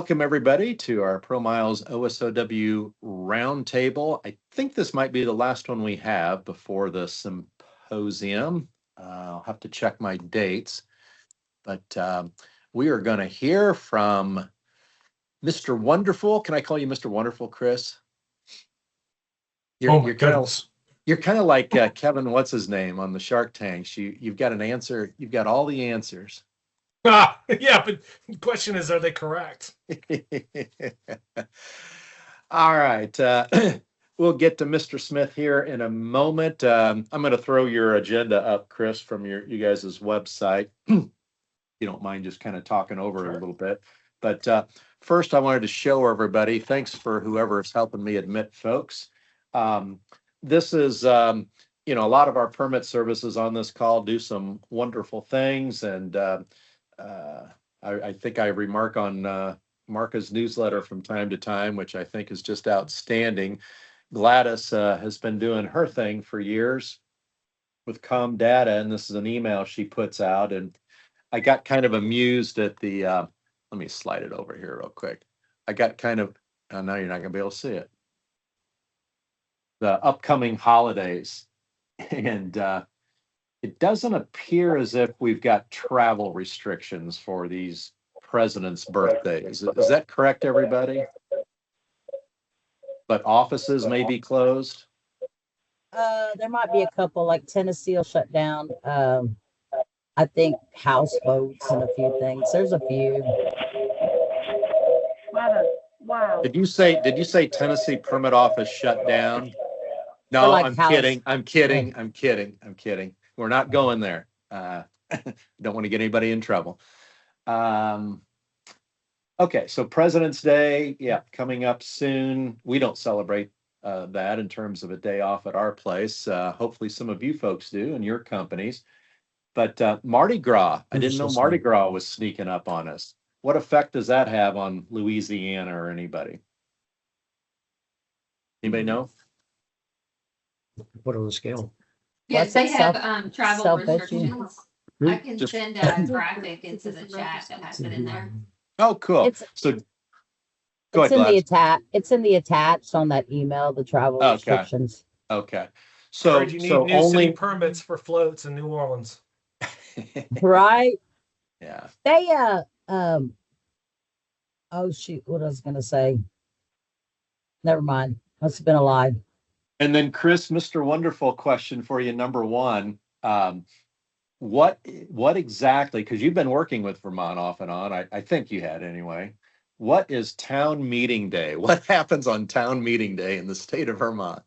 Welcome everybody to our ProMiles OSOW Roundtable. I think this might be the last one we have before the symposium. I'll have to check my dates, but we are going to hear from Mr. Wonderful. Can I call you Mr. Wonderful, Chris? You're kind of like Kevin, what's his name on the Shark Tanks. You've got an answer. You've got all the answers. Yeah, but the question is, are they correct? All right. We'll get to Mr. Smith here in a moment. I'm going to throw your agenda up, Chris, from you guys' website. You don't mind just kind of talking over it a little bit. But first, I wanted to show everybody, thanks for whoever is helping me admit folks. This is, a lot of our permit services on this call do some wonderful things. And I think I remark on Marca's newsletter from time to time, which I think is just outstanding. Gladys has been doing her thing for years with Com Data, and this is an email she puts out. And I got kind of amused at the, let me slide it over here real quick. I got kind of, now you're not going to be able to see it. The upcoming holidays. And it doesn't appear as if we've got travel restrictions for these presidents' birthdays. Is that correct, everybody? But offices may be closed? There might be a couple, like Tennessee will shut down. I think houseboats and a few things. There's a few. Wow. Did you say Tennessee permit office shut down? No, like I'm kidding. We're not going there. Don't want to get anybody in trouble. Okay, so President's Day, yeah, coming up soon. We don't celebrate that in terms of a day off at our place. Hopefully some of you folks do in your companies. But Mardi Gras, I didn't know Mardi Gras was sneaking up on us. What effect does that have on Louisiana or anybody? Anybody know? What on the scale? Yes, they have travel restrictions. I can Just- send a graphic into the chat that has it in there. Oh, cool. So go It's ahead, it's in the attached on that email, the travel Okay. restrictions. Okay. So You need new city permits for floats in New Orleans. Right? Yeah. They oh shoot, what I was gonna say. Never mind. Must have been a lie. And then Chris, Mr. Wonderful question for you, number one. What exactly, because you've been working with Vermont off and on, I think you had anyway. What is town meeting day? What happens on town meeting day in the state of Vermont?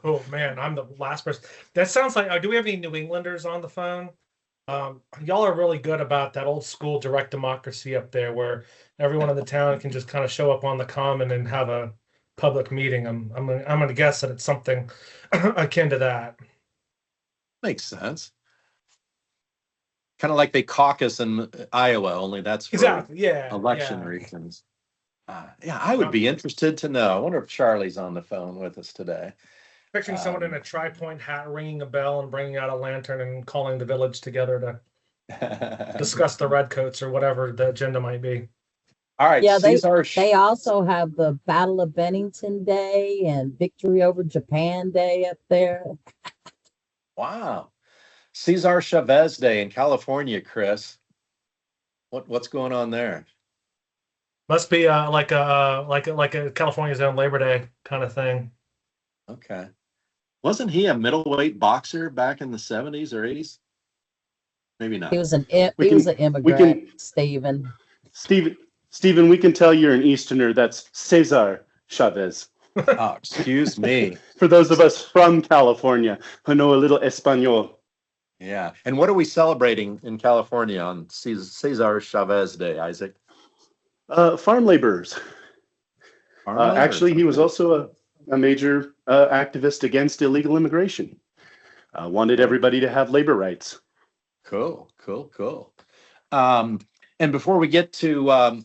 Oh man, I'm the last person. That sounds like, do we have any New Englanders on the phone? Y'all are really good about that old school direct democracy up there where everyone in the town can just kind of show up on the common and have a public meeting. I'm gonna guess that it's something akin to that. Makes sense. Kind of like they caucus in Iowa, only that's for election reasons. Yeah, I would be interested to know. I wonder if Charlie's on the phone with us today. Picturing someone in a tri-point hat ringing a bell and bringing out a lantern and calling the village together to discuss the redcoats or whatever the agenda might be. All right. Yeah, they also have the Battle of Bennington Day and Victory over Japan Day up there. Wow. Cesar Chavez Day in California, Chris. What's going on there? Must be like a California's own Labor Day kind of thing. Okay. Wasn't he a middleweight boxer back in the 70s or 80s? Maybe not. He was an immigrant, Stephen, we can tell you're an Easterner. That's Cesar Chavez. Oh, excuse me. For those of us from California who know a little Espanol. Yeah. And what are we celebrating in California on Cesar Chavez Day, Isaac? Farm laborers. Actually, he was also a major activist against illegal immigration. Wanted everybody to have labor rights. Cool. And before we get to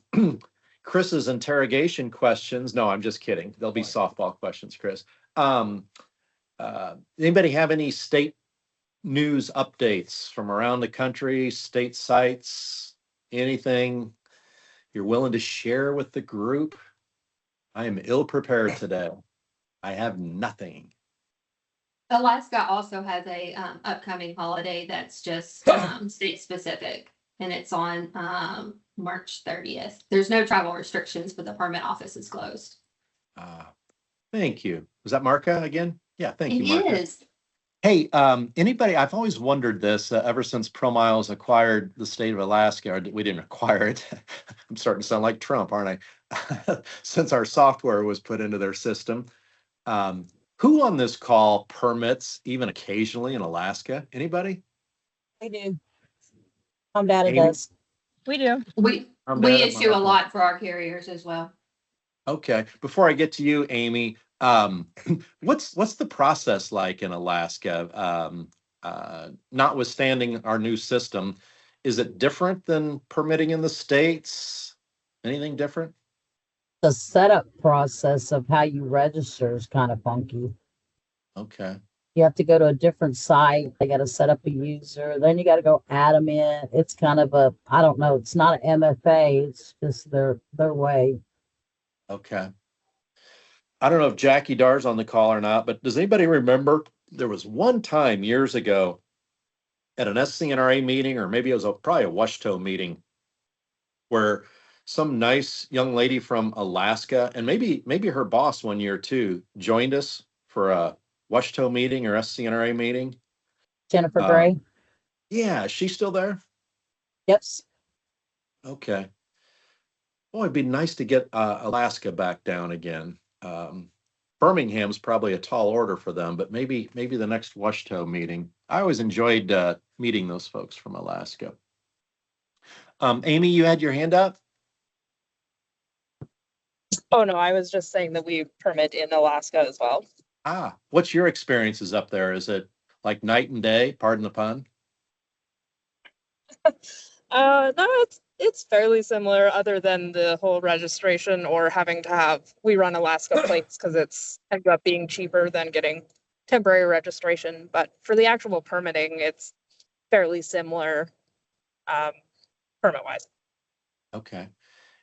Chris's interrogation questions, no, I'm just kidding. There'll be softball questions, Chris. Anybody have any state news updates from around the country, state sites, anything? you're willing to share with the group? I am ill prepared today. I have nothing. Alaska also has a upcoming holiday that's just state specific, and it's on March 30th. There's no travel restrictions, but the permit office is closed. Thank you. Was that Marka again? Yeah, thank you, It Marka. is. Hey, anybody, I've always wondered this ever since ProMiles acquired the state of Alaska, or we didn't acquire it. I'm starting to sound like Trump, aren't I? Since our software was put into their system. Who on this call permits even occasionally in Alaska? Anybody? We do. Mom, Daddy Amy? does. We do. We issue a lot for our carriers as well. Okay, before I get to you, Amy, what's the process like in Alaska? Notwithstanding our new system, is it different than permitting in the States? Anything different? The setup process of how you register is kind of funky. Okay. You have to go to a different site. They got to set up a user. Then you got to go add them in. It's kind of a, I don't know. It's not an MFA. It's just their way. Okay. I don't know if Jackie Dar's on the call or not, but does anybody remember there was one time years ago at an SC&RA meeting, or maybe it was probably a WSHTO meeting, where some nice young lady from Alaska, and maybe her boss one year too, joined us for a WSHTO meeting or SC&RA meeting. Jennifer Gray. Yeah, is she still there? Yep. Okay. Boy, it'd be nice to get Alaska back down again. Birmingham's probably a tall order for them, but maybe the next WSHTO meeting. I always enjoyed meeting those folks from Alaska. Amy, you had your hand up? Oh, no, I was just saying that we permit in Alaska as well. What's your experiences up there? Is it like night and day? Pardon the pun. No, it's fairly similar, other than the whole registration or having to have, we run Alaska plates because it's ended up being cheaper than getting temporary registration. But for the actual permitting, it's fairly similar permit wise. Okay.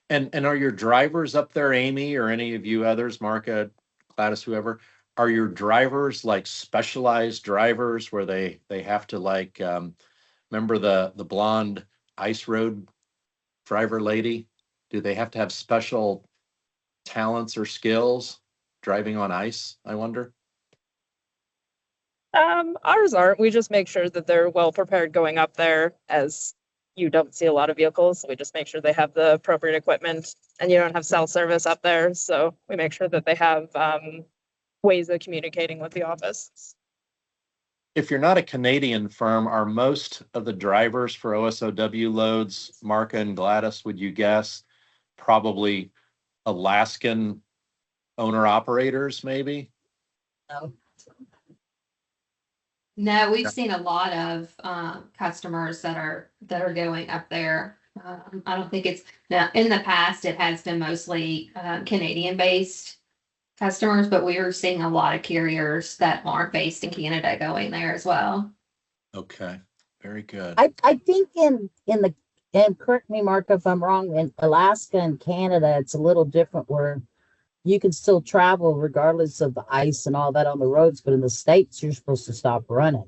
And are your drivers up there, Amy, or any of you others, Marka, Gladys, whoever, are your drivers like specialized drivers where they have to like, remember the blonde ice road driver lady? Do they have to have special talents or skills driving on ice, I wonder? Ours aren't. We just make sure that they're well prepared going up there, as you don't see a lot of vehicles. So we just make sure they have the appropriate equipment, and you don't have cell service up there. So we make sure that they have ways of communicating with the office. If you're not a Canadian firm, are most of the drivers for OSOW loads, Marka and Gladys, would you guess, probably Alaskan owner operators, maybe? No. No, we've seen a lot of customers that are going up there. I don't think it's now, in the past it has been mostly Canadian based customers, but we are seeing a lot of carriers that aren't based in Canada going there as well. Okay, very good. I think in and correct me, Mark, if I'm wrong, in Alaska and Canada, it's a little different where you can still travel regardless of the ice and all that on the roads, but in the States, you're supposed to stop running.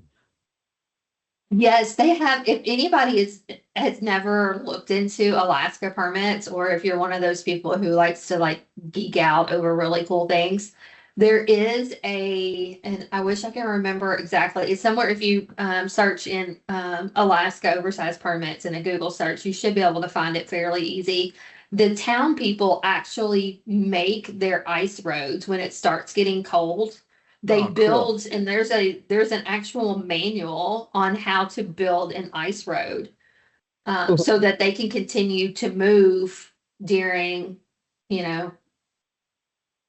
Yes, they have. If anybody has never looked into Alaska permits, or if you're one of those people who likes to like geek out over really cool things, there is and I wish I can remember exactly. It's somewhere, if you search in Alaska oversized permits in a Google search, you should be able to find it fairly easy. The town people actually make their ice roads when it starts getting cold. They build, and there's an actual manual on how to build an ice road so that they can continue to move during,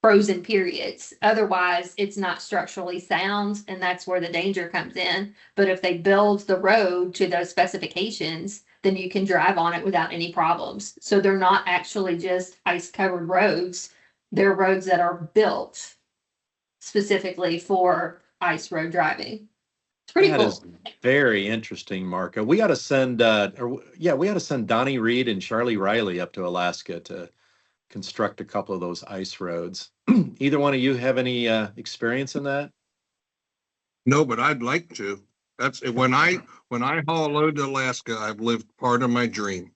frozen periods. Otherwise, it's not structurally sound, and that's where the danger comes in. But if they build the road to those specifications, then you can drive on it without any problems. So they're not actually just ice-covered roads. They're roads that are built specifically for ice road driving. It's pretty That cool. is very interesting, Marco. We got to send, we got to send Donnie Reed and Charlie Riley up to Alaska to construct a couple of those ice roads. Either one of you have any experience in that? No, but I'd like to. That's when I haul a load to Alaska, I've lived part of my dream.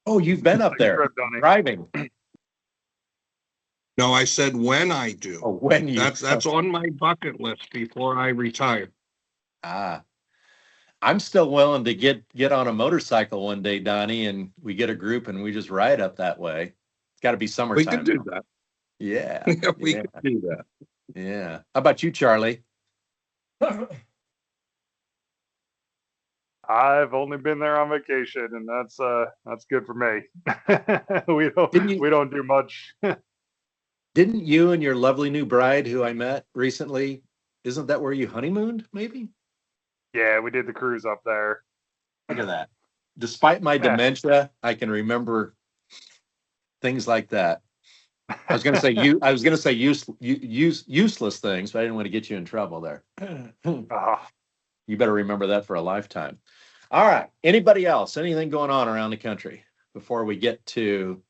Oh, you've been up there driving. No, I said when I do. Oh, when you. That's on my bucket list before I retire. Ah, I'm still willing to get on a motorcycle one day, Donnie, and we get a group and we just ride up that way. It's got to be summertime. We could do that. Yeah. Yeah, we yeah. could do that. Yeah. How about you, Charlie? I've only been there on vacation, and that's good for me. we don't do much. Didn't you and your lovely new bride, who I met recently, isn't that where you honeymooned? Maybe. Yeah, we did the cruise up there. Look at that. Despite my dementia, I can remember things like that. I was going to say useless things, but I didn't want to get you in trouble there. You better remember that for a lifetime. All right. Anybody else? Anything going on around the country before we get to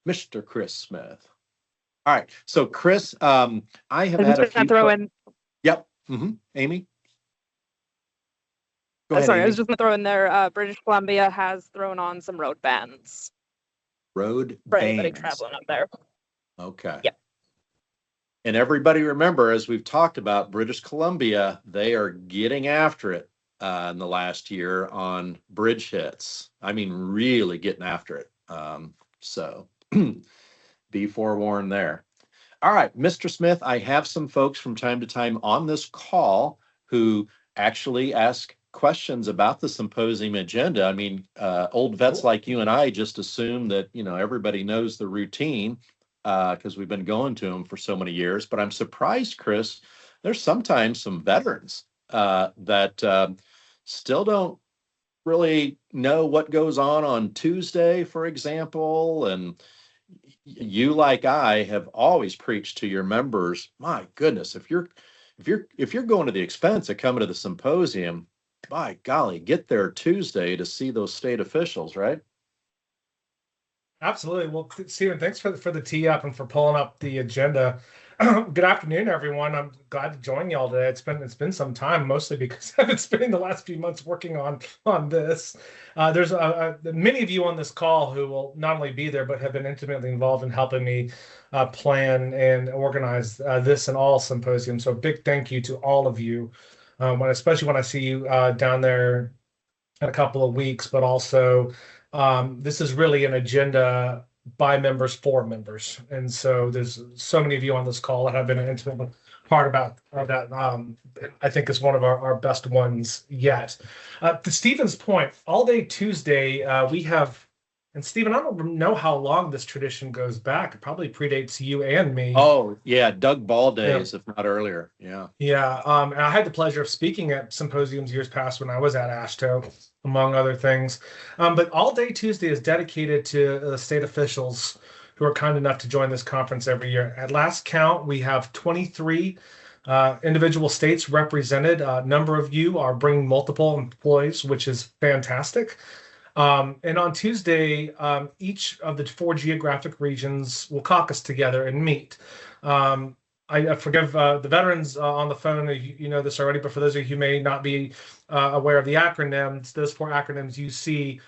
Mr. Chris Smith? All right. So Chris, I have had a few. Throw in. Yep. Mm-hmm. Amy. Go ahead, Sorry, Amy. I was just going to throw in there. British Columbia has thrown on some road bans Road for anybody bans. traveling up there. Okay. Yep. And everybody remember, as we've talked about, British Columbia, they are getting after it in the last year on bridge hits. I mean, really getting after it. So be forewarned there. All right, Mr. Smith, I have some folks from time to time on this call who actually ask questions about the symposium agenda. I mean, old vets like you and I just assume that, everybody knows the routine because we've been going to them for so many years. But I'm surprised, Chris, there's sometimes some veterans that still don't really know what goes on Tuesday, for example. And you, like I, have always preached to your members, my goodness, if you're going to the expense of coming to the symposium, by golly, get there Tuesday to see those state officials, right? Absolutely. Well, Stephen, thanks for the tee up and for pulling up the agenda. Good afternoon, everyone. I'm glad to join y'all today. It's been some time, mostly because I've been spending the last few months working on this. There's many of you on this call who will not only be there, but have been intimately involved in helping me plan and organize this and all symposiums. So big thank you to all of you, especially when I see you down there in a couple of weeks, but also this is really an agenda by members for members. And so there's so many of you on this call that have been an intimate part about that. I think is one of our best ones yet. To Stephen's point, all day Tuesday, we have, and Stephen, I don't know how long this tradition goes back. It probably predates you and me. Oh, yeah. Doug Ball days, if not earlier. Yeah. Yeah. And I had the pleasure of speaking at symposiums years past when I was at AASHTO, among other things. But all day Tuesday is dedicated to the state officials who are kind enough to join this conference every year. At last count, we have 23 individual states represented. A number of you are bringing multiple employees, which is fantastic. And on Tuesday, each of the 4 geographic regions will caucus together and meet. I forgive the veterans on the phone, you know this already, but for those of you who may not be aware of the acronyms, those 4 acronyms you see,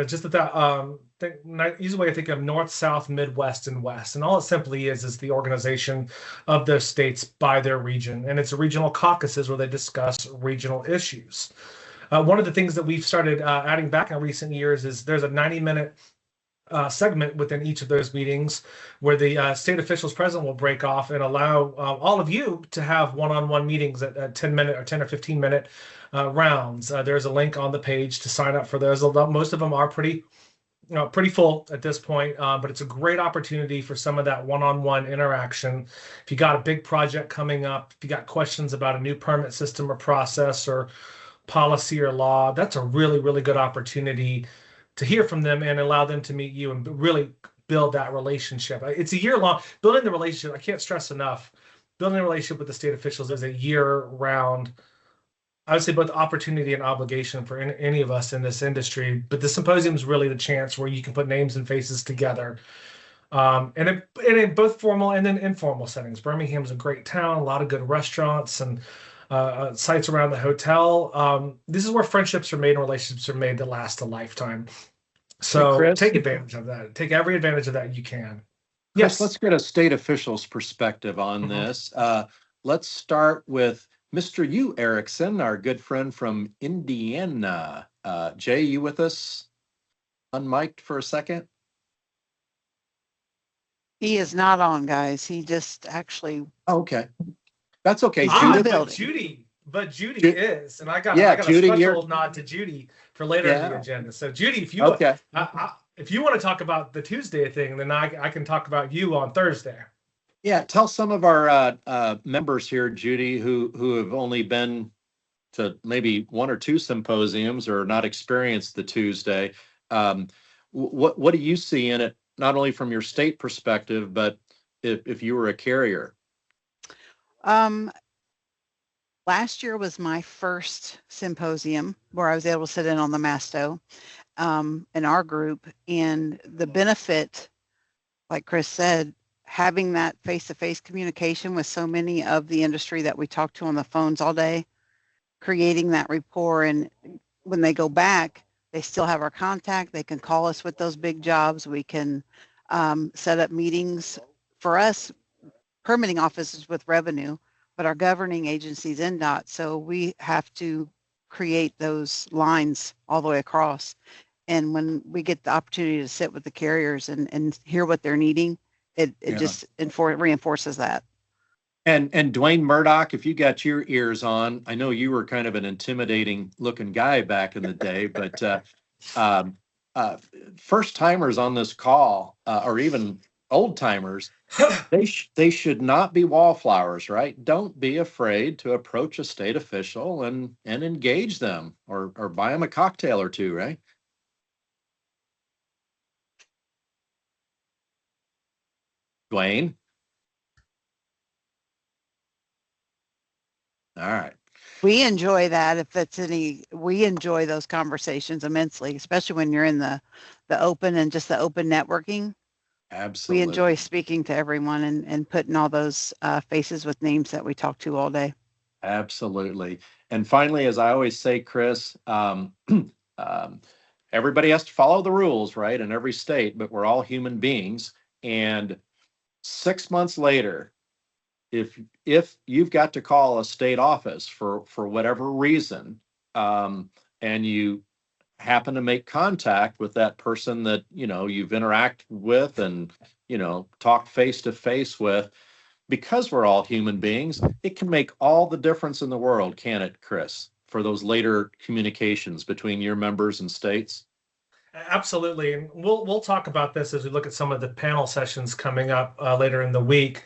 just easy way to think of North, South, Midwest, and West. And all it simply is the organization of those states by their region. And it's a regional caucuses where they discuss regional issues. One of the things that we've started adding back in recent years is there's a 90-minute segment within each of those meetings where the state officials present will break off and allow all of you to have one-on-one meetings at 10 or 15-minute rounds. There's a link on the page to sign up for those. Most of them are pretty full at this point, but it's a great opportunity for some of that one-on-one interaction. If you got a big project coming up, if you got questions about a new permit system or process or policy or law, that's a really, really good opportunity to hear from them and allow them to meet you and really build that relationship. It's a year-long, building the relationship, I can't stress enough, building a relationship with the state officials is a year-round I would say both opportunity and obligation for any of us in this industry. But the symposium is really the chance where you can put names and faces together. And in both formal and then informal settings. Birmingham's a great town, a lot of good restaurants and sites around the hotel. This is where friendships are made and relationships are made that last a lifetime. So Chris? take advantage of that. Take every advantage of that you can. Chris, Yes. let's get a state official's perspective on this. Let's start with Mr. U. Erickson, our good friend from Indiana. Jay, you with us? Unmiked for a second? He is not on, guys. He just actually. Okay. That's okay. Judith? But Judy Ju- is, and I got Judy, a special nod to Judy for later in the agenda. So Judy, if you if you want to talk about the Tuesday thing, then I can talk about you on Thursday. Yeah, tell some of our members here, Judy, who have only been to maybe one or two symposiums or not experienced the Tuesday. What do you see in it, not only from your state perspective, but if you were a carrier? Last year was my first symposium where I was able to sit in on the Masto in our group, and the benefit, like Chris said, having that face-to-face communication with so many of the industry that we talk to on the phones all day, creating that rapport, and when they go back, they still have our contact. They can call us with those big jobs. We can set up meetings. For us, permitting offices with revenue, but our governing agencies NDOT, so we have to create those lines all the way across. And when we get the opportunity to sit with the carriers and hear what they're needing, it just reinforces that. And Dwayne Murdoch, if you got your ears on, I know you were kind of an intimidating looking guy back in the day, but first timers on this call, or even old timers, they should not be wallflowers, right? Don't be afraid to approach a state official and engage them, or buy them a cocktail or two, right? Dwayne. All right. We enjoy that. We enjoy those conversations immensely, especially when you're in the open and just the open networking. Absolutely. We enjoy speaking to everyone and putting all those faces with names that we talk to all day. Absolutely. And finally, as I always say, Chris, everybody has to follow the rules, right, in every state, but we're all human beings. And 6 months later, if you've got to call a state office for whatever reason, and you happen to make contact with that person that you've interacted with and talked face to face with, because we're all human beings, it can make all the difference in the world, can it, Chris, for those later communications between your members and states? Absolutely, and we'll talk about this as we look at some of the panel sessions coming up later in the week.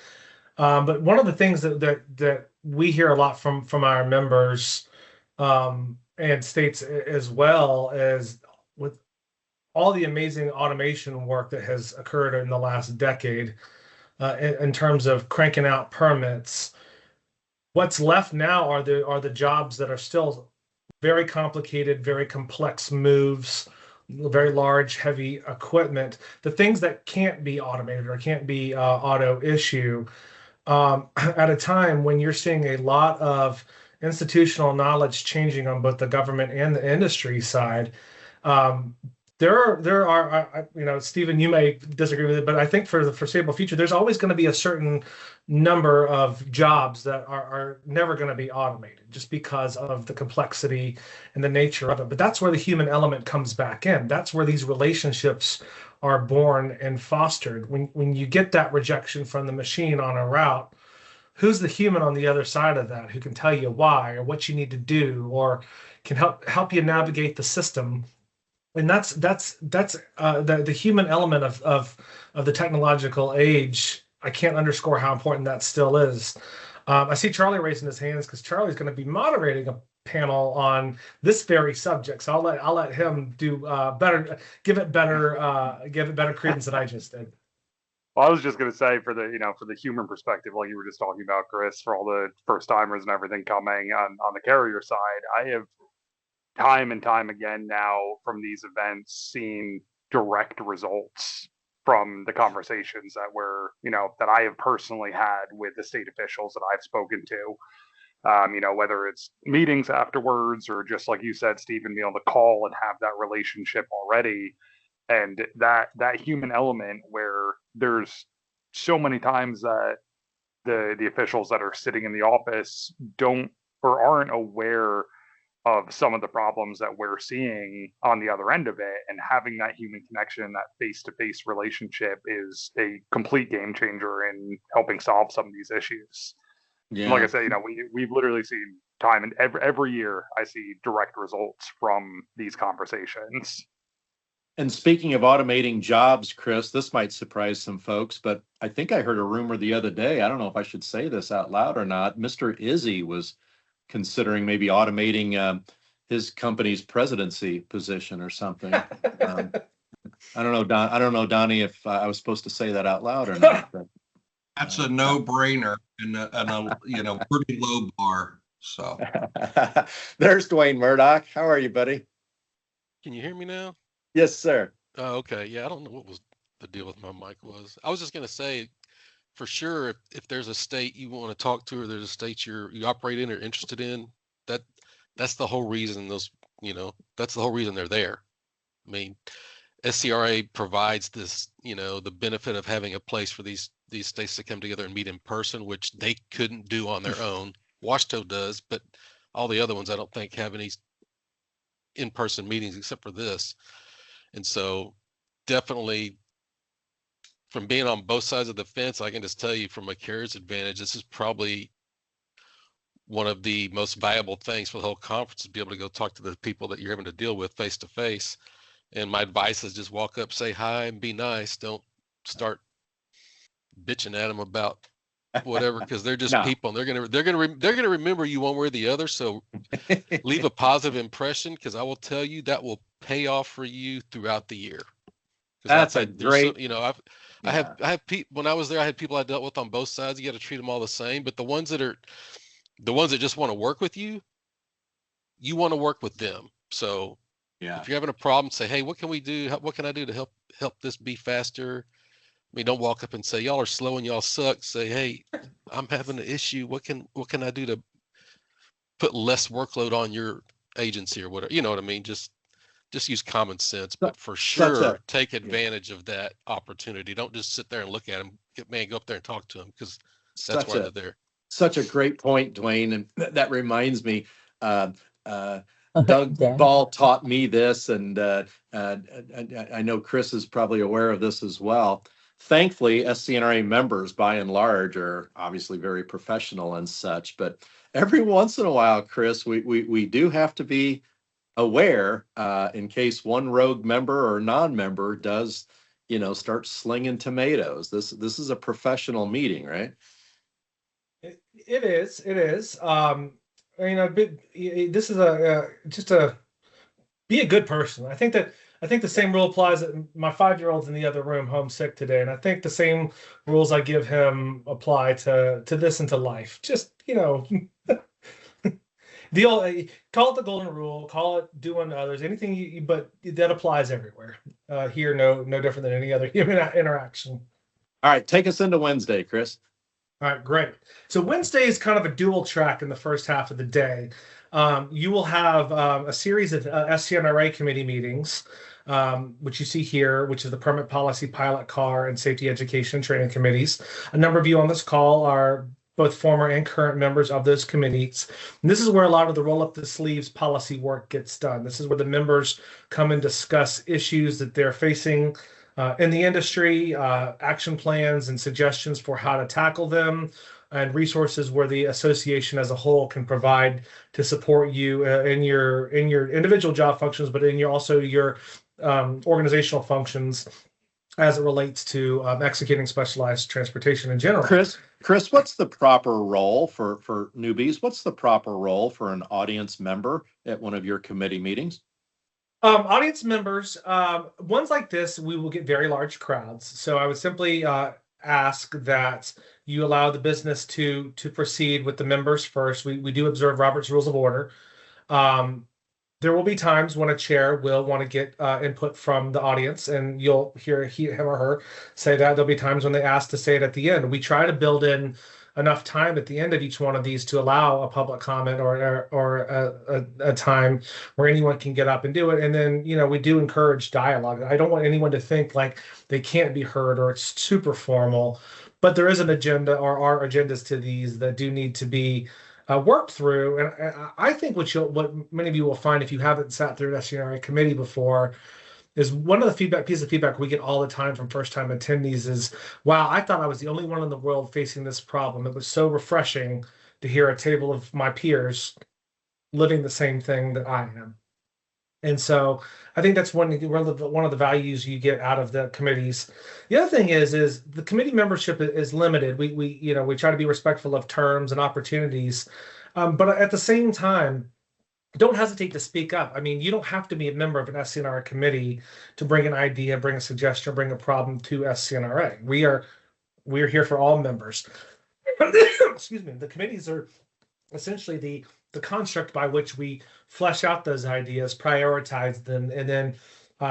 But one of the things that we hear a lot from our members and states as well is, with all the amazing automation work that has occurred in the last decade in terms of cranking out permits, what's left now are the jobs that are still very complicated, very complex moves, very large, heavy equipment, the things that can't be automated or can't be auto issue. At a time when you're seeing a lot of institutional knowledge changing on both the government and the industry side, there are Stephen, you may disagree with it, but I think for the foreseeable future, there's always going to be a certain number of jobs that are never going to be automated just because of the complexity and the nature of it. But that's where the human element comes back in. That's where these relationships are born and fostered. When you get that rejection from the machine on a route, who's the human on the other side of that who can tell you why or what you need to do, or can help you navigate the system? And that's the human element of the technological age. I can't underscore how important that still is. I see Charlie raising his hands because Charlie's going to be moderating a panel on this very subject. So I'll let him do better, give it better credence than I just did. Well, I was just going to say for the human perspective, like you were just talking about, Chris, for all the first timers and everything coming on the carrier side, I have time and time again now from these events seen direct results from the conversations that I have personally had with the state officials that I've spoken to. Whether it's meetings afterwards or just like you said, Stephen, be able to call and have that relationship already. And that human element where there's so many times that the officials that are sitting in the office don't or aren't aware of some of the problems that we're seeing on the other end of it, and having that human connection, that face-to-face relationship is a complete game changer in helping solve some of these issues. Yeah. Like I said, we've literally seen time, and every year I see direct results from these conversations. And speaking of automating jobs, Chris, this might surprise some folks, but I think I heard a rumor the other day. I don't know if I should say this out loud or not. Mr. Izzy was considering maybe automating his company's presidency position or something. I don't know, Don. I don't know, Donnie, if I was supposed to say that out loud or not. But, That's a no-brainer and a pretty low bar. So there's Dwayne Murdoch. How are you, buddy? Can you hear me now? Yes, sir. Oh, okay. Yeah, I don't know what was the deal with my mic was. I was just going to say, for sure, if there's a state you want to talk to, or there's a state you operate in or interested in, that's the whole reason that's the whole reason they're there. I mean, SC&RA provides this, the benefit of having a place for these states to come together and meet in person, which they couldn't do on their own. Washington does, but all the other ones I don't think have any in-person meetings except for this. And so definitely from being on both sides of the fence, I can just tell you from a carrier's advantage, this is probably one of the most valuable things for the whole conference, to be able to go talk to the people that you're having to deal with face to face. And my advice is just walk up, say hi, and be nice. Don't start bitching at them about whatever, because they're just people, and they're gonna remember you one way or the other. So leave a positive impression, because I will tell you that will pay off for you throughout the year. That's a great. I have people when I was there. I had people I dealt with on both sides. You got to treat them all the same. But the ones that just want to work with you, you want to work with them. So if you're having a problem, say, hey, what can we do? What can I do to help this be faster? I mean, don't walk up and say, y'all are slow and y'all suck. Say, hey, I'm having an issue. What can I do to put less workload on your agency or whatever? You know what I mean? Just use common sense, but for sure, take advantage of that opportunity. Don't just sit there and look at them. Go up there and talk to them, because that's why they're there. Such a great point, Dwayne. And that reminds me, Doug Ball taught me this, and I know Chris is probably aware of this as well. Thankfully, SC&RA members, by and large, are obviously very professional and such. But every once in a while, Chris, we do have to be aware in case one rogue member or non-member does, start slinging tomatoes. This is a professional meeting, right? It is. This is just be a good person. I think the same rule applies. That my 5-year-old's in the other room, homesick today, and I think the same rules I give him apply to this and to life. Just call it the golden rule, call it doing others, anything but that applies everywhere. Here, no different than any other human interaction. All right, take us into Wednesday, Chris. All right, great. So Wednesday is kind of a dual track in the first half of the day. You will have a series of SC&RA committee meetings, which you see here, which is the Permit Policy, Pilot Car, and Safety Education and Training Committees. A number of you on this call are both former and current members of those committees. And this is where a lot of the roll up the sleeves policy work gets done. This is where the members come and discuss issues that they're facing in the industry, action plans and suggestions for how to tackle them, and resources where the association as a whole can provide to support you in your individual job functions, but in your organizational functions as it relates to executing specialized transportation in general. Chris, what's the proper role for newbies? What's the proper role for an audience member at one of your committee meetings? Audience members, ones like this, we will get very large crowds. So I would simply ask that you allow the business to proceed with the members first. We do observe Robert's Rules of Order. There will be times when a chair will want to get input from the audience, and you'll hear him or her say that. There'll be times when they ask to say it at the end. We try to build in enough time at the end of each one of these to allow a public comment or a time where anyone can get up and do it. And then, we do encourage dialogue. I don't want anyone to think like they can't be heard or it's super formal, but there is an agenda, or are agendas to these that do need to be worked through. And I think what many of you will find if you haven't sat through an SC&RA committee before is one of the pieces of feedback we get all the time from first-time attendees is, wow, I thought I was the only one in the world facing this problem. It was so refreshing to hear a table of my peers living the same thing that I am. And so I think that's one of the values you get out of the committees. The other thing is the committee membership is limited. We try to be respectful of terms and opportunities, but at the same time, don't hesitate to speak up. I mean, you don't have to be a member of an SC&RA committee to bring an idea, bring a suggestion, bring a problem to SC&RA. We're here for all members. Excuse me. The committees are essentially the construct by which we flesh out those ideas, prioritize them, and then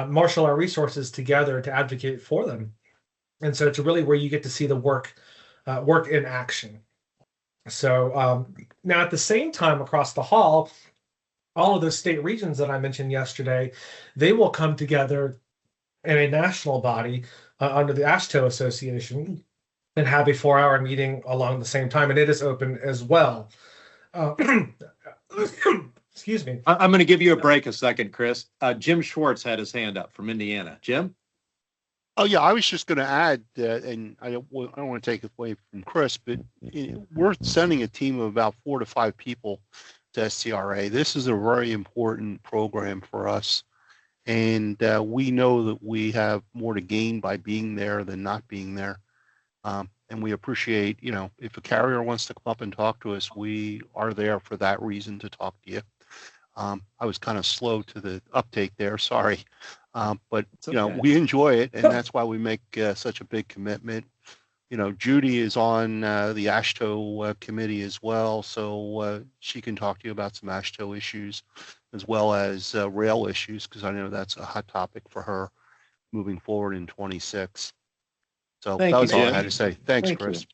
marshal our resources together to advocate for them. And so it's really where you get to see the work in action. So now at the same time across the hall, all of those state regions that I mentioned yesterday, they will come together in a national body under the AASHTO Association and have a 4-hour meeting along the same time. And it is open as well. Excuse me. I'm going to give you a break a second, Chris. Jim Schwartz had his hand up from Indiana. Jim? Oh, yeah, I was just going to add that, and I don't want to take it away from Chris, but we're sending a team of about 4 to 5 people to SC&RA. This is a very important program for us, and we know that we have more to gain by being there than not being there. And we appreciate, if a carrier wants to come up and talk to us, we are there for that reason to talk to you. I was kind of slow to the uptake there, sorry. But, okay. We enjoy it, and that's why we make such a big commitment. Judy is on the AASHTO committee as well, so she can talk to you about some AASHTO issues as well as rail issues, because I know that's a hot topic for her moving forward in 26. So Thank that you, was all I Jim. had to say. Thanks, Thank Chris. you.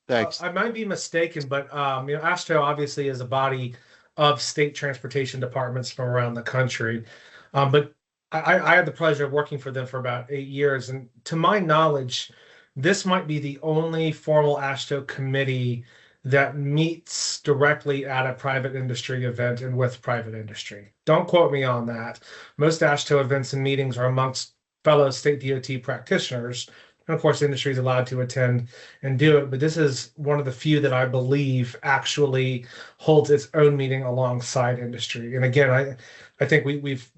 Thanks. I might be mistaken, but AASHTO obviously is a body of state transportation departments from around the country. But I had the pleasure of working for them for about 8 years, and to my knowledge, this might be the only formal AASHTO committee that meets directly at a private industry event and with private industry. Don't quote me on that. Most AASHTO events and meetings are amongst fellow state DOT practitioners. And of course, the industry is allowed to attend and do it. But this is one of the few that I believe actually holds its own meeting alongside industry. And again, I think we've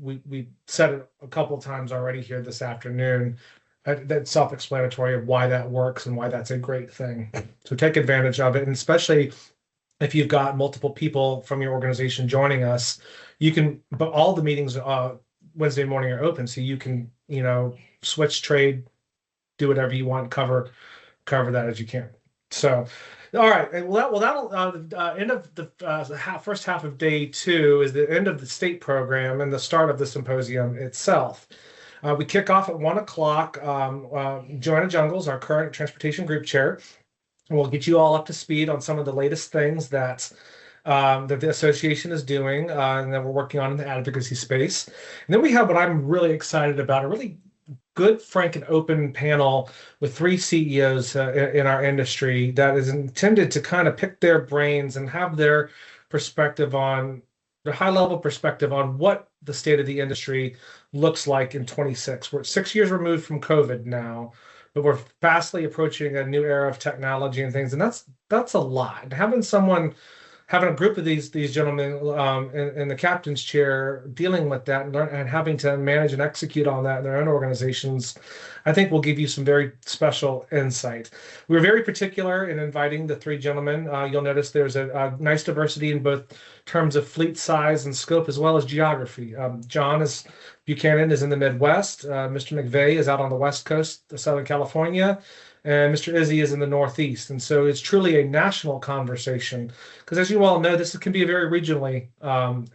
said it a couple of times already here this afternoon. That's self-explanatory of why that works and why that's a great thing. So take advantage of it, and especially if you've got multiple people from your organization joining us, you can. But all the meetings Wednesday morning are open, so you can switch trade, do whatever you want, cover that as you can. So, all right. Well, that'll end of the first half of day 2 is the end of the state program and the start of the symposium itself. We kick off at 1 o'clock. Joanna Jungles, our current transportation group chair, will get you all up to speed on some of the latest things that the association is doing and that we're working on in the advocacy space. And then we have what I'm really excited about, a really good, frank, and open panel with 3 CEOs in our industry that is intended to kind of pick their brains and have their perspective on the high-level perspective on what the state of the industry looks like in 26. We're 6 years removed from COVID now, but we're fastly approaching a new era of technology and things, and that's a lot. Having a group of these gentlemen in the captain's chair dealing with that and having to manage and execute on that in their own organizations, I think will give you some very special insight. We were very particular in inviting the 3 gentlemen. You'll notice there's a nice diversity in both terms of fleet size and scope as well as geography. John Buchanan is in the Midwest. Mr. McVeigh is out on the West Coast of Southern California. and Mr. Izzy is in the Northeast. And so it's truly a national conversation because, as you all know, this can be a very regionally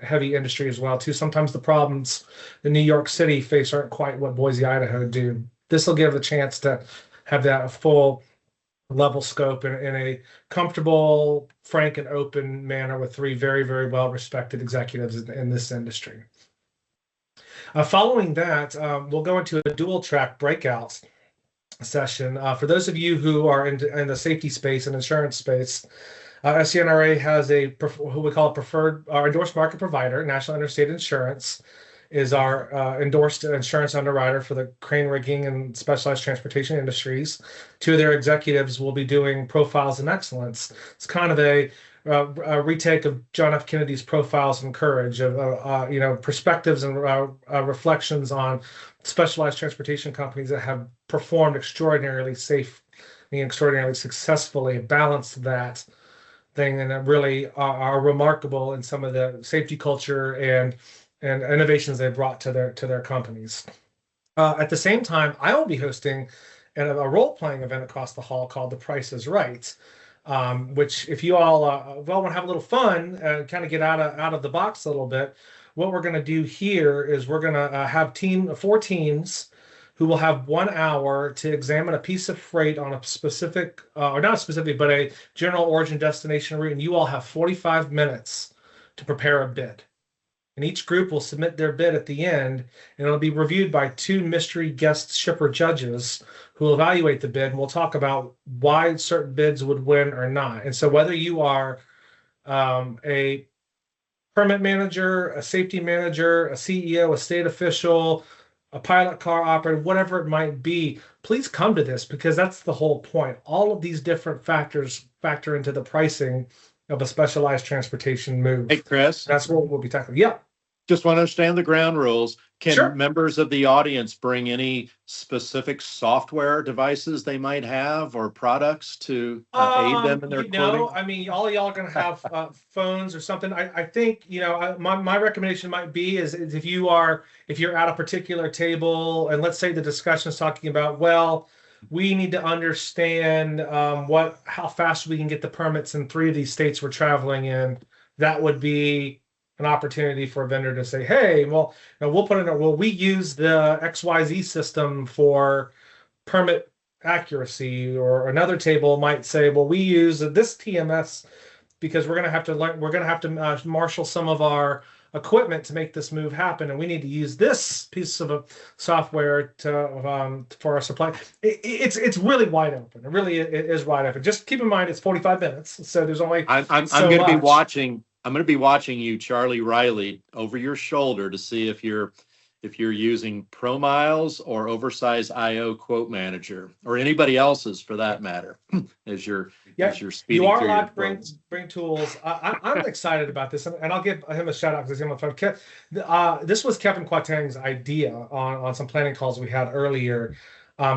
heavy industry as well, too. Sometimes the problems that New York City face aren't quite what Boise, Idaho do. This will give a chance to have that full level scope in a comfortable, frank, and open manner with three very, very well-respected executives in this industry. Following that, we'll go into a dual track breakout session. For those of you who are in the safety space and insurance space, SC&RA has who we call a preferred or endorsed market provider. National Interstate Insurance is our endorsed insurance underwriter for the crane rigging and specialized transportation industries. Two of their executives will be doing profiles in excellence. It's kind of a retake of John F. Kennedy's Profiles in Courage, of perspectives and reflections on specialized transportation companies that have performed extraordinarily safe and extraordinarily successfully, balanced that thing, and really are remarkable in some of the safety culture and innovations they brought to their companies. At the same time, I will be hosting a role-playing event across the hall called The Price is Right, which if you all want to have a little fun and kind of get out of the box a little bit, what we're going to do here is we're going to have four teams who will have 1 hour to examine a piece of freight on a specific, or not a specific, but a general origin destination route, and you all have 45 minutes to prepare a bid. And each group will submit their bid at the end, and it'll be reviewed by two mystery guest shipper judges who will evaluate the bid, and we'll talk about why certain bids would win or not. And so whether you are a permit manager, a safety manager, a CEO, a state official, a pilot car operator, whatever it might be, please come to this because that's the whole point. All of these different factors factor into the pricing of a specialized transportation move. Hey, Chris. That's what we'll be tackling. Yeah. Just want to understand the ground rules. Can Sure. members of the audience bring any specific software devices they might have or products to aid them in their quoting? I mean, all of y'all are going to have phones or something. I think, my recommendation might be is if you're at a particular table and let's say the discussion is talking about, well, we need to understand how fast we can get the permits in 3 of these states we're traveling in. That would be an opportunity for a vendor to say, hey, well, we use the XYZ system for permit accuracy, or another table might say, well, we use this TMS because we're going to have to marshal some of our equipment to make this move happen, and we need to use this piece of software for our supply. It's really wide open. It really is wide open. Just keep in mind it's 45 minutes, so there's only. I'm going to be watching. I'm going to be watching you, Charlie Riley, over your shoulder to see if you're using ProMiles or Oversize IO Quote Manager, or anybody else's for that matter, as you're speeding. You are through allowed your to bring tools. I'm excited about this, and I'll give him a shout out because he's on the phone. This was Kevin Quatang's idea on some planning calls we had earlier.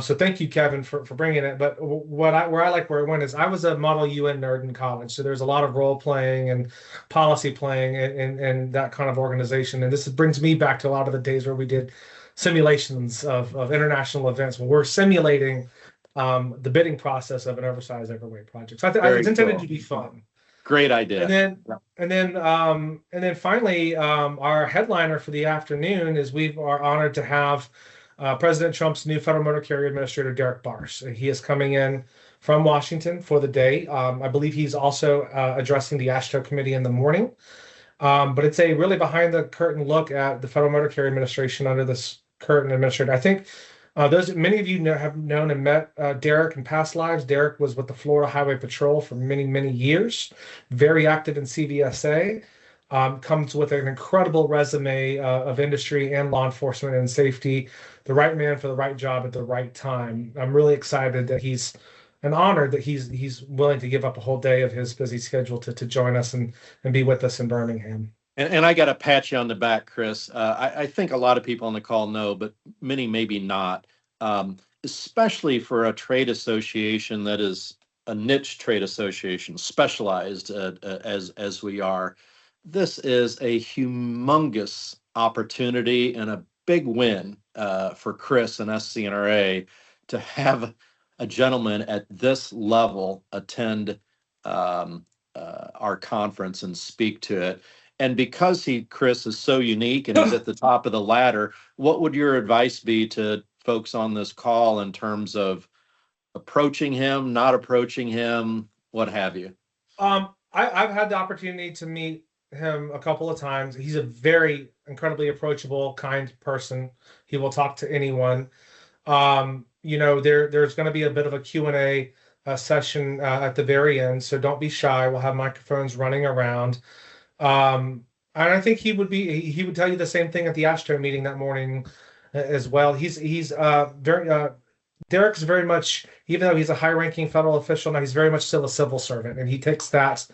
So thank you, Kevin, for bringing it. But where it went is I was a Model UN nerd in college, so there's a lot of role playing and policy playing and that kind of organization. And this brings me back to a lot of the days where we did simulations of international events when we're simulating the bidding process of an oversized overweight project. So it's intended to be fun. Great idea. And then finally, our headliner for the afternoon is we are honored to have President Trump's new Federal Motor Carrier Administrator, Derek Bars. He is coming in from Washington for the day. I believe he's also addressing the AASHTO committee in the morning. But it's a really behind the curtain look at the Federal Motor Carrier Administration under this current administrator. I think many of you have known and met Derek in past lives. Derek was with the Florida Highway Patrol for many, many years, very active in CVSA. Comes with an incredible resume of industry and law enforcement and safety, the right man for the right job at the right time. I'm really excited that he's honored that he's willing to give up a whole day of his busy schedule to join us and be with us in Birmingham. And I got to pat you on the back, Chris. I think a lot of people on the call know, but many maybe not, especially for a trade association that is a niche trade association, specialized as we are. This is a humongous opportunity and a big win for Chris and SC&RA to have a gentleman at this level attend our conference and speak to it. And because Chris, is so unique and he's at the top of the ladder, what would your advice be to folks on this call in terms of approaching him, not approaching him, what have you? I've had the opportunity to meet him a couple of times. He's a very incredibly approachable, kind person. He will talk to anyone. There's going to be a bit of a Q&A session at the very end, so don't be shy. We'll have microphones running around. And I think he would tell you the same thing at the ASHTO meeting that morning as well. Derek's very much, even though he's a high-ranking federal official now, he's very much still a civil servant, and he takes that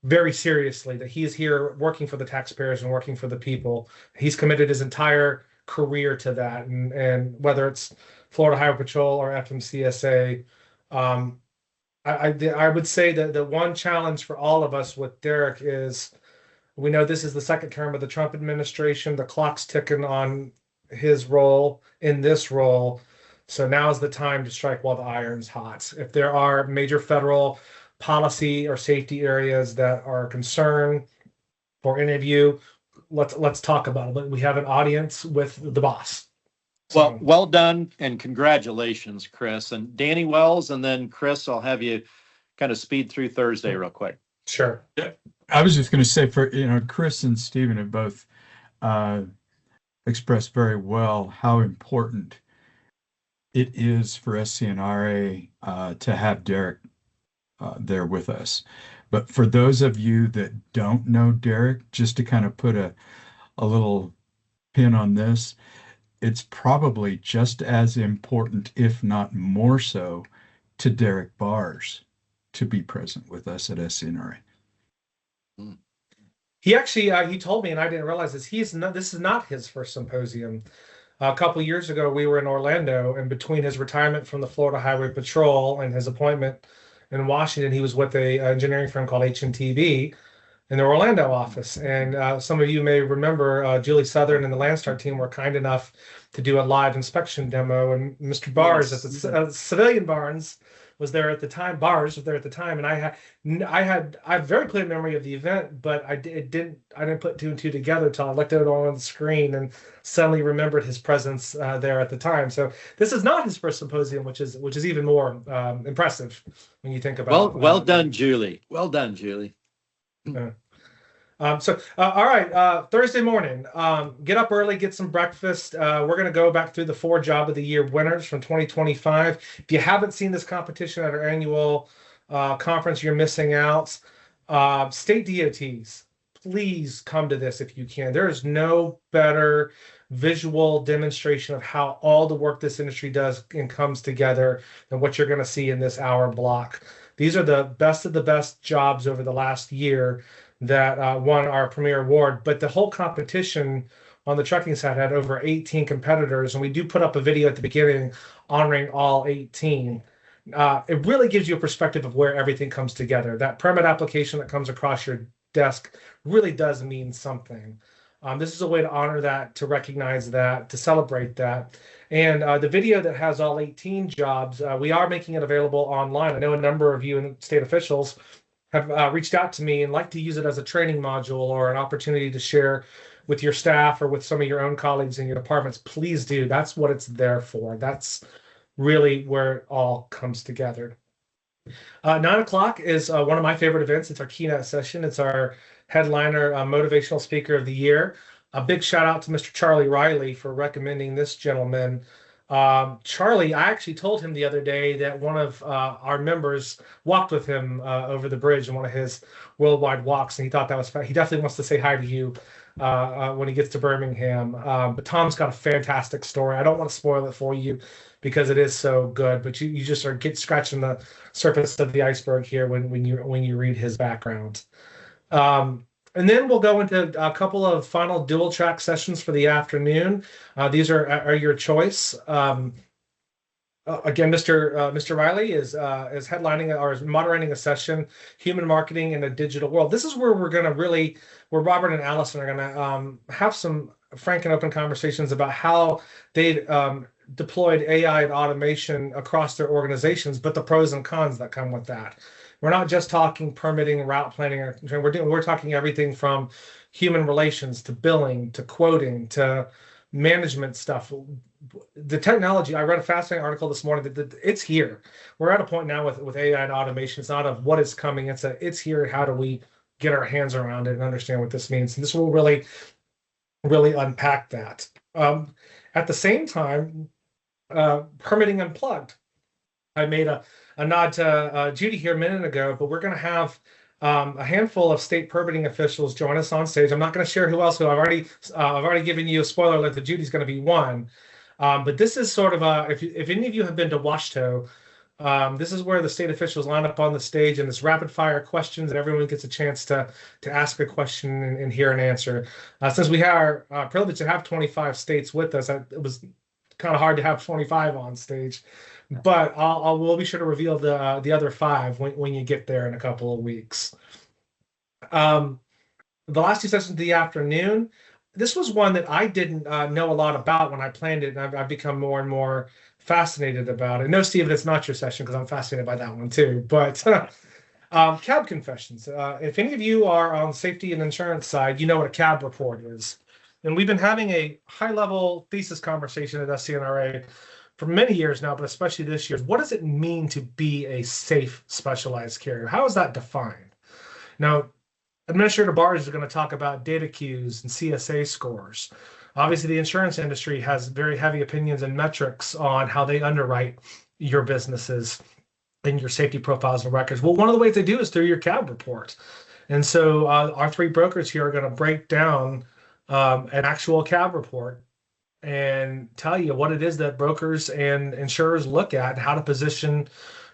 very seriously, that he is here working for the taxpayers and working for the people. He's committed his entire career to that, and whether it's Florida Highway Patrol or FMCSA, I would say that the one challenge for all of us with Derek is, we know this is the second term of the Trump administration. The clock's ticking on his role in this role. So now's the time to strike while the iron's hot. If there are major federal policy or safety areas that are a concern for any of you, let's talk about it. But we have an audience with the boss. So, well done and congratulations, Chris. And Danny Wells, and then Chris, I'll have you kind of speed through Thursday real quick. Sure. I was just going to say, Chris and Stephen have both expressed very well how important it is for SC&RA to have Derek there with us. But for those of you that don't know Derek, just to kind of put a little pin on this, it's probably just as important, if not more so, to Derek Bars to be present with us at SC&RA. He actually, he told me, and I didn't realize this, this is not his first symposium. A couple years ago, we were in Orlando, and between his retirement from the Florida Highway Patrol and his appointment in Washington, he was with a engineering firm called H&TV in the Orlando office. And some of you may remember Julie Southern and the Landstar team were kind enough to do a live inspection demo. And Mr. Bars at the Civilian Barnes was there at the time. Bars was there at the time, and I have very clear memory of the event, but I didn't put two and two together until I looked at it on the screen and suddenly remembered his presence there at the time. So this is not his first symposium, which is even more impressive when you think about. Well done, Julie. Well done, Julie. All right, Thursday morning, get up early, get some breakfast. We're going to go back through the 4 Job of the Year winners from 2025. If you haven't seen this competition at our annual conference, you're missing out. State DOTs, please come to this if you can. There is no better visual demonstration of how all the work this industry does and comes together than what you're going to see in this hour block. These are the best of the best jobs over the last year that won our premier award. But the whole competition on the trucking side had over 18 competitors, and we do put up a video at the beginning honoring all 18. It really gives you a perspective of where everything comes together. That permit application that comes across your desk really does mean something. This is a way to honor that, to recognize that, to celebrate that. And the video that has all 18 jobs, we are making it available online. I know a number of you and state officials have reached out to me and like to use it as a training module or an opportunity to share with your staff or with some of your own colleagues in your departments. Please do. That's what it's there for. That's really where it all comes together. 9 o'clock is one of my favorite events. It's our keynote session. It's our headliner motivational speaker of the year. A big shout out to Mr. Charlie Riley for recommending this gentleman. Charlie, I actually told him the other day that one of our members walked with him over the bridge in one of his worldwide walks, and he thought that was fun. He definitely wants to say hi to you when he gets to Birmingham. But Tom's got a fantastic story. I don't want to spoil it for you because it is so good, but you just are scratching the surface of the iceberg here when you read his background. And then we'll go into a couple of final dual track sessions for the afternoon. These are your choice. Again, Mr. Riley is headlining or is moderating a session, Human Marketing in a Digital World. This is where where Robert and Allison are going to have some frank and open conversations about how they deployed AI and automation across their organizations, but the pros and cons that come with that. We're not just talking permitting, route planning, we're talking everything from human relations to billing to quoting to management stuff. The technology, I read a fascinating article this morning that it's here. We're at a point now with AI and automation. It's not of what is coming, it's here. How do we get our hands around it and understand what this means? And this will really unpack that. At the same time, permitting unplugged. I made a nod to Judy here a minute ago, but we're going to have a handful of state permitting officials join us on stage. I'm not going to share who else. I've already given you a spoiler alert that Judy's going to be one. But this is sort of if any of you have been to Washto, this is where the state officials line up on the stage and it's rapid fire questions and everyone gets a chance to ask a question and hear an answer. Since we are privileged to have 25 states with us, it was kind of hard to have 25 on stage, but we'll be sure to reveal the other 5 when you get there in a couple of weeks. The last 2 sessions of the afternoon, this was one that I didn't know a lot about when I planned it, and I've become more and more fascinated about it. No, Stephen, it's not your session because I'm fascinated by that one too. But cab confessions. If any of you are on the safety and insurance side, you know what a cab report is. And we've been having a high-level thesis conversation at SC&RA for many years now, but especially this year. What does it mean to be a safe specialized carrier? How is that defined? Now, Administrator Barrs is going to talk about data queues and CSA scores. Obviously, the insurance industry has very heavy opinions and metrics on how they underwrite your businesses and your safety profiles and records. Well, one of the ways they do is through your cab report. And so our 3 brokers here are going to break down an actual cab report and tell you what it is that brokers and insurers look at and how to position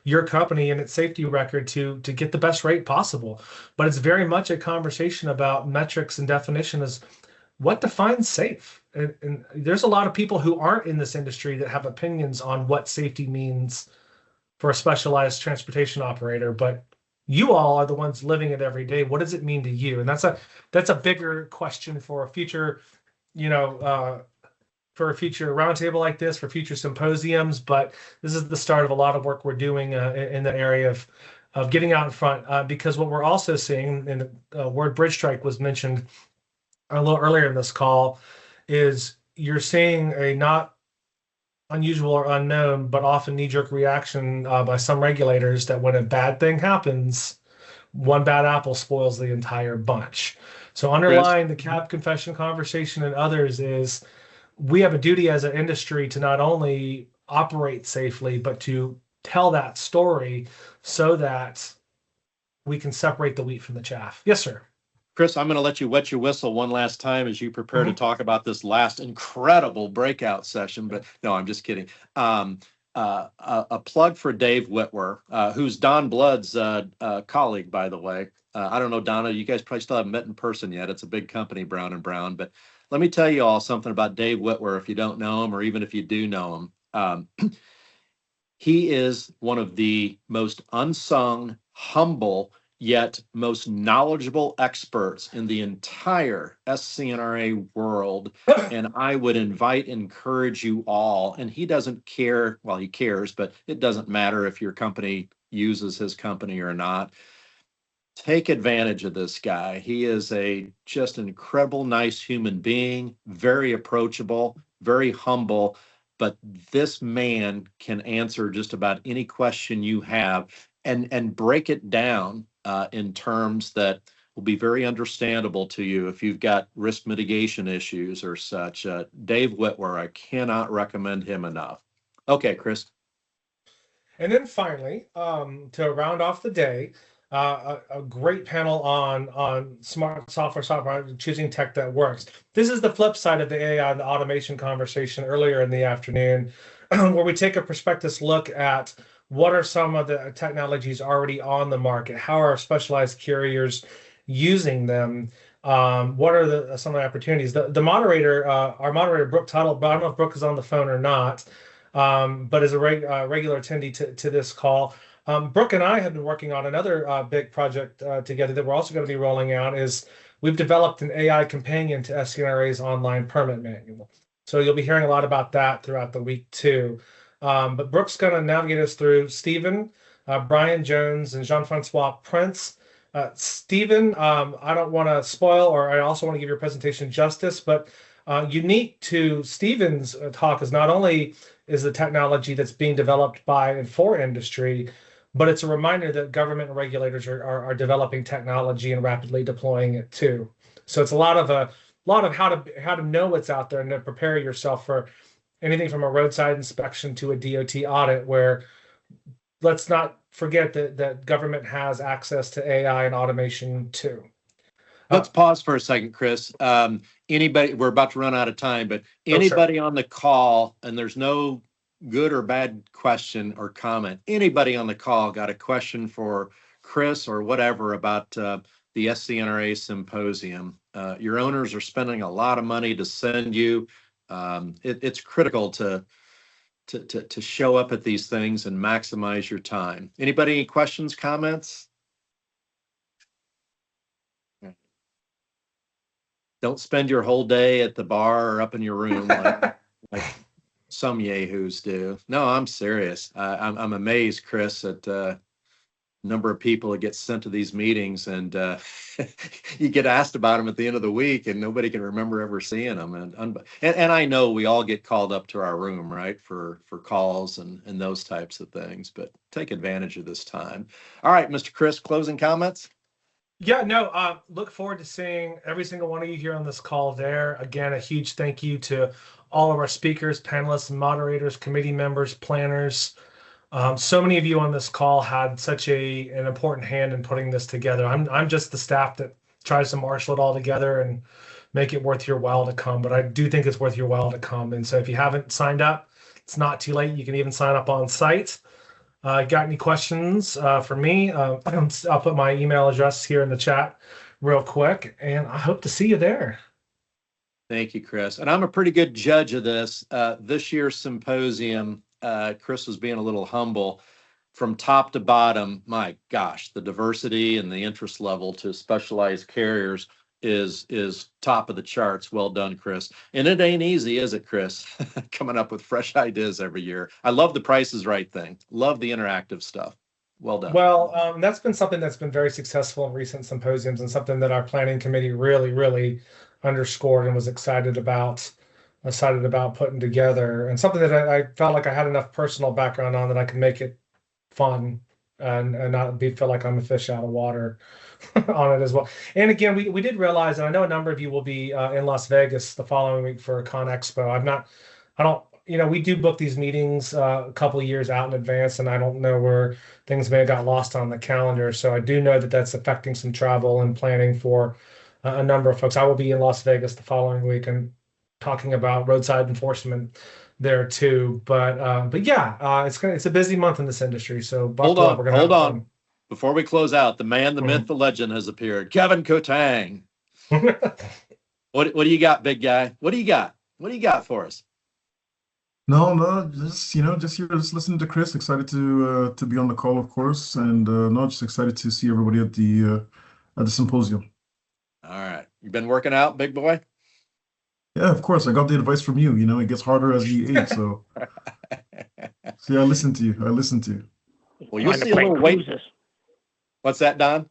your company and its safety record to get the best rate possible. But it's very much a conversation about metrics and definition as what defines safe. And there's a lot of people who aren't in this industry that have opinions on what safety means for a specialized transportation operator, but you all are the ones living it every day. What does it mean to you? And that's a bigger question for a future, for a future roundtable like this, for future symposiums. But this is the start of a lot of work we're doing in the area of getting out in front. Because what we're also seeing, and the word bridge strike was mentioned a little earlier in this call, is you're seeing a not unusual or unknown, but often knee-jerk reaction by some regulators that when a bad thing happens, one bad apple spoils the entire bunch. So underlying the cab confession conversation and others is we have a duty as an industry to not only operate safely, but to tell that story so that we can separate the wheat from the chaff. Yes, sir. Chris, I'm going to let you wet your whistle one last time as you prepare to talk about this last incredible breakout session. But no, I'm just kidding. A plug for Dave Whitwer, who's Don Blood's colleague, by the way. I don't know, Donna, you guys probably still haven't met in person yet. It's a big company, Brown & Brown. But let me tell you all something about Dave Whitwer if you don't know him, or even if you do know him. He is one of the most unsung, humble, yet most knowledgeable experts in the entire SC&RA world. And I would encourage you all, and he doesn't care, well, he cares, but it doesn't matter if your company uses his company or not. Take advantage of this guy. He is just an incredible, nice human being, very approachable, very humble, but this man can answer just about any question you have and break it down in terms that will be very understandable to you if you've got risk mitigation issues or such. Dave Whitwer, I cannot recommend him enough. Okay, Chris. And then finally, to round off the day, a great panel on smart software, choosing tech that works. This is the flip side of the AI and the automation conversation earlier in the afternoon, where we take a prospectus look at what are some of the technologies already on the market? How are specialized carriers using them? What are some of the opportunities? The moderator, our moderator, Brooke Tuttle, but I don't know if Brooke is on the phone or not, but is a regular attendee to this call. Brooke and I have been working on another big project together that we're also going to be rolling out. Is we've developed an AI companion to SC&RA's online permit manual. So you'll be hearing a lot about that throughout the week too. But Brooke's going to navigate us through Stephen, Brian Jones, and Jean-Francois Prince. Stephen, I don't want to spoil, or I also want to give your presentation justice, but unique to Stephen's talk is not only is the technology that's being developed by and for industry, but it's a reminder that government and regulators are developing technology and rapidly deploying it too. So it's a lot of how to know what's out there and to prepare yourself for anything from a roadside inspection to a DOT audit, where let's not forget that government has access to AI and automation too. Let's pause for a second, Chris. Anybody, we're about to run out of time, but anybody on the call, and there's no good or bad question or comment, anybody on the call got a question for Chris or whatever about the SC&RA symposium? Your owners are spending a lot of money to send you. It's critical to show up at these things and maximize your time. Anybody, any questions, comments? Don't spend your whole day at the bar or up in your room like some yahoos do. No, I'm serious. I'm amazed, Chris, at number of people that get sent to these meetings, and you get asked about them at the end of the week and nobody can remember ever seeing them. And I know we all get called up to our room, right, for calls and those types of things, but take advantage of this time. All right, Mr. Chris, closing comments? Yeah, no, look forward to seeing every single one of you here on this call there. Again, a huge thank you to all of our speakers, panelists, moderators, committee members, planners. So many of you on this call had such an important hand in putting this together. I'm just the staff that tries to marshal it all together and make it worth your while to come, but I do think it's worth your while to come. And so if you haven't signed up, it's not too late. You can even sign up on site. Got any questions for me? I'll put my email address here in the chat real quick, and I hope to see you there. Thank you, Chris. And I'm a pretty good judge of this. This year's symposium, Chris was being a little humble. From top to bottom, my gosh, the diversity and the interest level to specialized carriers is top of the charts. Well done, Chris. And it ain't easy, is it, Chris? Coming up with fresh ideas every year. I love the Price is Right thing. Love the interactive stuff. Well done. Well, that's been something that's been very successful in recent symposiums, and something that our planning committee really underscored and was excited about putting together, and something that I felt like I had enough personal background on that I could make it fun and not feel like I'm a fish out of water on it as well. And again, we did realize, and I know a number of you will be in Las Vegas the following week for Con Expo. We do book these meetings a couple of years out in advance, and I don't know where things may have got lost on the calendar. So I do know that that's affecting some travel and planning for a number of folks. I will be in Las Vegas the following week and talking about roadside enforcement there too. But yeah, it's a busy month in this industry. So hold on. Before we close out, the man, the myth, the legend has appeared. Kevin Kotang. What do you got, big guy? What do you got? What do you got for us? No, just here, just listening to Chris. Excited to be on the call, of course, and just excited to see everybody at the symposium. All right, you been working out, big boy? Yeah, of course. I got the advice from you. It gets harder as you age. So, yeah, I listen to you. Well, you'll see a little weight. What's that, Don?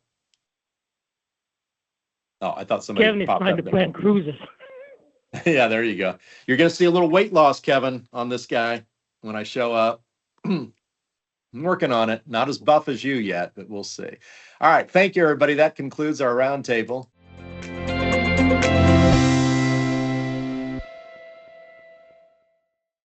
Oh, I thought somebody Kevin is trying to plan cruises. Yeah, there you go. You're going to see a little weight loss, Kevin, on this guy when I show up. I'm working on it. Not as buff as you yet, but we'll see. All right. Thank you, everybody. That concludes our roundtable.